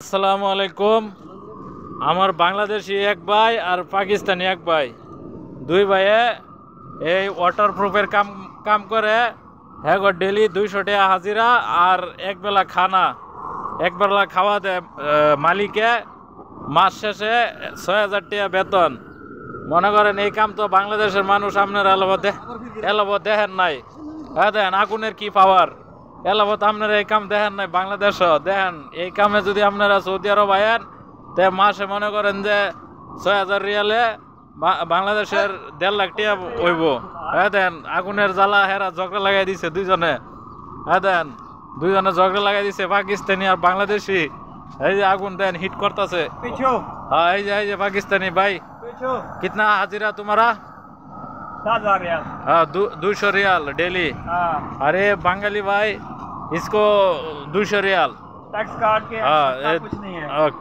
আসসালামু আলাইকুম। আমার বাংলাদেশি এক ভাই আর পাকিস্তানি এক ভাই, দুই ভাইয়ে এই ওয়াটারপ্রুফের কাম কাম করে। হ্যাঁ গো, ডেলি 200 টাকা হাজিরা আর একবেলা খানা, একবেলা খাওয়া দেয় মালিকে। মাস শেষে 6000 টাকা বেতন। মনে করেন এই কাম তো বাংলাদেশের মানুষ আপনারা এলাবো দেখেন নাই। হ্যাঁ দেখেন আগুনের কি পাওয়ার, এলাবত আপনারা এই কাম দেখেন নাই। বাংলাদেশও দেখেন এই কামে যদি আপনারা সৌদি আরব আয়েন তে মাসে মনে করেন যে 6000 রিয়ালে বাংলাদেশের 1.5 লাখ টাকা হইব। হ্যাঁ দেন আগুনের জ্বালা হেরা ঝগড়া লাগাই দিছে দুইজনে। হ্যাঁ দেন দুইজনে ঝগড়া লাগাই দিছে, পাকিস্তানি আর বাংলাদেশি। এই যে আগুন দেন হিট করতেছে। हाँ এই যে পাকিস্তানি भाई, कितना हाजिरा तुम्हारा? 10,000 रियाल। हाँ 200 रियाल डेली। हाँ, अरे बंगाली भाई, इसको 200 रियाल। टैक्स काट के हाँ extra कुछ नहीं है। ओके।